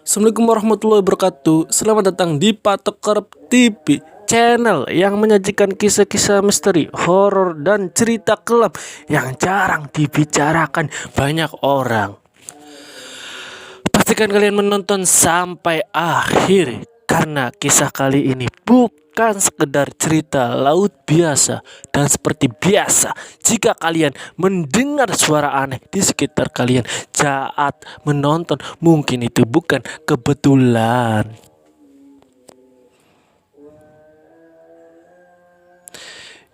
Assalamualaikum warahmatullahi wabarakatuh. Selamat datang di Patok Kerep TV, channel yang menyajikan kisah-kisah misteri, horor, dan cerita kelam yang jarang dibicarakan banyak orang. Pastikan kalian menonton sampai akhir, karena kisah kali ini bukan sekedar cerita laut biasa. Dan seperti biasa, jika kalian mendengar suara aneh di sekitar kalian saat menonton, mungkin itu bukan kebetulan.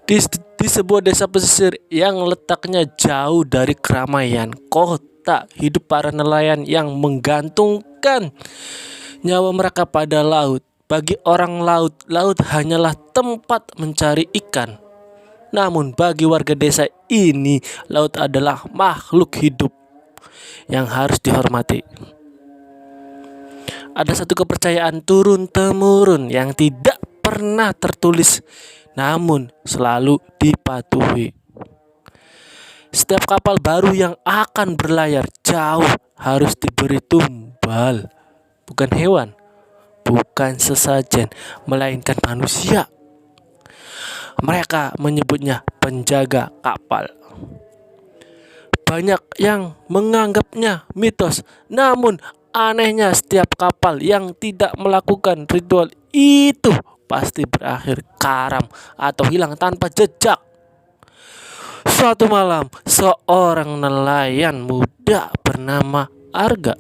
Di sebuah desa pesisir yang letaknya jauh dari keramaian kota, hidup para nelayan yang menggantungkan nyawa mereka pada laut. Bagi orang laut hanyalah tempat mencari ikan. Namun bagi warga desa ini, laut adalah makhluk hidup yang harus dihormati. Ada satu kepercayaan turun-temurun yang tidak pernah tertulis, namun selalu dipatuhi. Setiap kapal baru yang akan berlayar jauh harus diberi tumbal. Bukan hewan, bukan sesajen, melainkan manusia. Mereka menyebutnya penjaga kapal. Banyak yang menganggapnya mitos, namun anehnya setiap kapal yang tidak melakukan ritual itu pasti berakhir karam atau hilang tanpa jejak. Suatu malam, seorang nelayan muda bernama Arga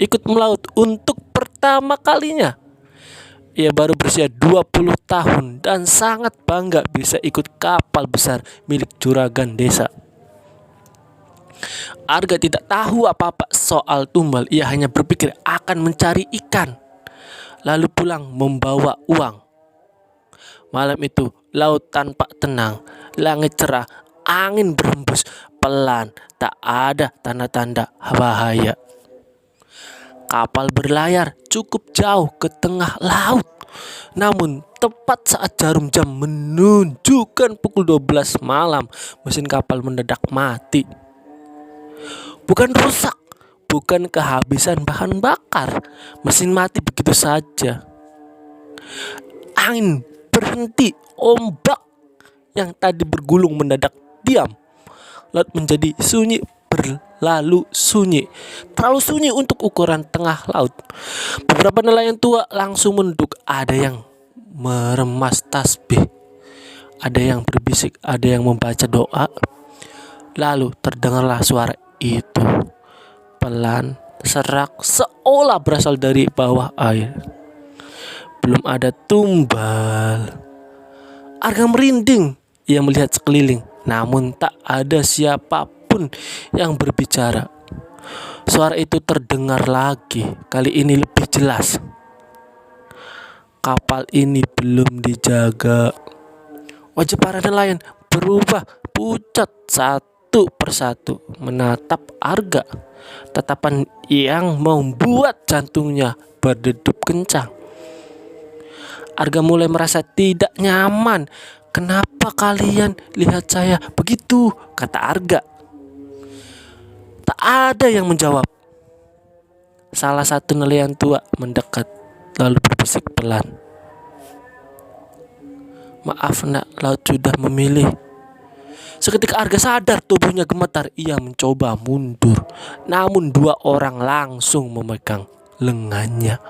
ikut melaut untuk pertama kalinya. Ia baru berusia 20 tahun dan sangat bangga bisa ikut kapal besar milik juragan desa. Arga tidak tahu apa-apa soal tumbal. Ia hanya berpikir akan mencari ikan, lalu pulang membawa uang. Malam itu laut tampak tenang, langit cerah, angin berhembus pelan, tak ada tanda-tanda bahaya. Kapal berlayar cukup jauh ke tengah laut. Namun tepat saat jarum jam menunjukkan pukul 12 malam, mesin kapal mendadak mati. Bukan rusak, bukan kehabisan bahan bakar. Mesin mati begitu saja. Angin berhenti, ombak yang tadi bergulung mendadak diam. Laut menjadi sunyi, berlalu sunyi, terlalu sunyi untuk ukuran tengah laut. Beberapa nelayan tua langsung menunduk. Ada yang meremas tasbih, ada yang berbisik, ada yang membaca doa. Lalu terdengarlah suara itu, pelan, serak, seolah berasal dari bawah air. Belum ada tumbal. Arga merinding. Ia melihat sekeliling, namun tak ada siapapun yang berbicara. Suara itu terdengar lagi, kali ini lebih jelas. Kapal ini belum dijaga. Wajah para nelayan berubah pucat satu persatu menatap Arga. Tatapan yang membuat jantungnya berdegup kencang. Arga mulai merasa tidak nyaman. "Kenapa kalian lihat saya begitu?" kata Arga. Tak ada yang menjawab. Salah satu nelayan tua mendekat lalu berbisik pelan, "Maaf nak, laut sudah memilih." Seketika Arga sadar tubuhnya gemetar. Ia mencoba mundur, namun dua orang langsung memegang lengannya.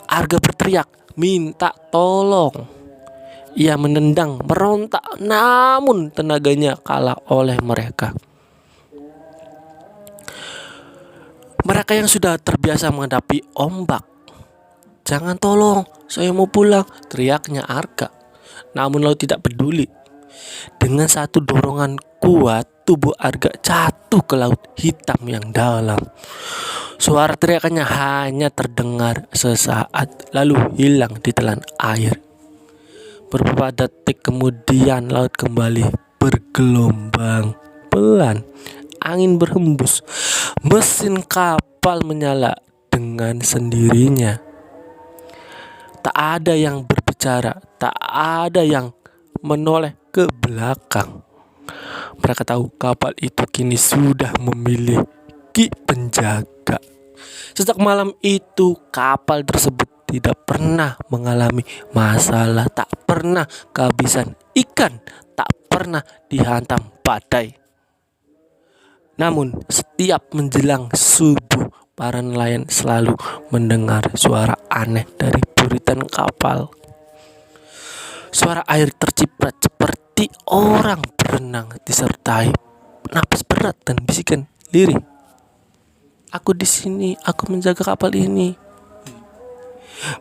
Arga berteriak, minta tolong. Ia menendang, merontak, namun tenaganya kalah oleh mereka. Mereka yang sudah terbiasa menghadapi ombak. "Jangan, tolong, saya mau pulang," teriaknya Arga. Namun laut tidak peduli. Dengan satu dorongan kuat, tubuh Arga jatuh ke laut hitam yang dalam. Suara teriakannya hanya terdengar sesaat, lalu hilang di telan air. Beberapa detik kemudian laut kembali bergelombang pelan. Angin berhembus. Mesin kapal menyala dengan sendirinya. Tak ada yang berbicara, tak ada yang menoleh ke belakang. Mereka tahu kapal itu kini sudah memilih. Ki penjaga. Sejak malam itu kapal tersebut tidak pernah mengalami masalah, tak pernah kehabisan ikan, tak pernah dihantam badai. Namun setiap menjelang subuh, para nelayan selalu mendengar suara aneh dari buritan kapal. Suara air terciprat seperti orang berenang, disertai napas berat dan bisikan lirih. Aku di sini, aku menjaga kapal ini.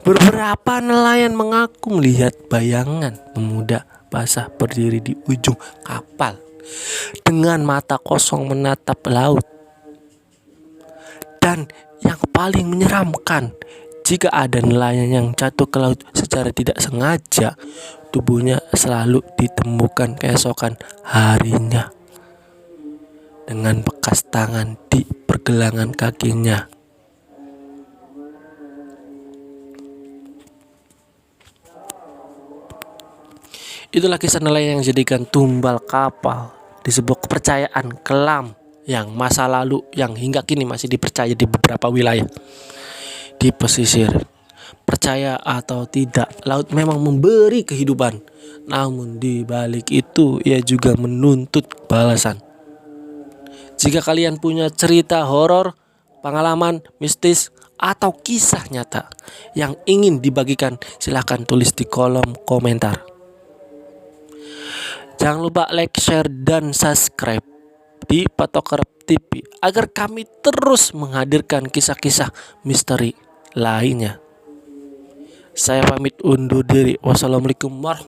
Beberapa nelayan mengaku melihat bayangan pemuda basah berdiri di ujung kapal dengan mata kosong menatap laut. Dan yang paling menyeramkan, jika ada nelayan yang jatuh ke laut secara tidak sengaja, tubuhnya selalu ditemukan keesokan harinya dengan bekas tangan di pergelangan kakinya. Itulah kisah nelayan yang dijadikan tumbal kapal di sebuah kepercayaan kelam yang masa lalu yang hingga kini masih dipercaya di beberapa wilayah di pesisir. Percaya atau tidak, laut memang memberi kehidupan, namun di balik itu ia juga menuntut balasan. Jika kalian punya cerita horor, pengalaman mistis, atau kisah nyata yang ingin dibagikan, silahkan tulis di kolom komentar. Jangan lupa like, share, dan subscribe di Patoker TV agar kami terus menghadirkan kisah-kisah misteri lainnya. Saya pamit undur diri. Wassalamualaikum warahmatullahi wabarakatuh.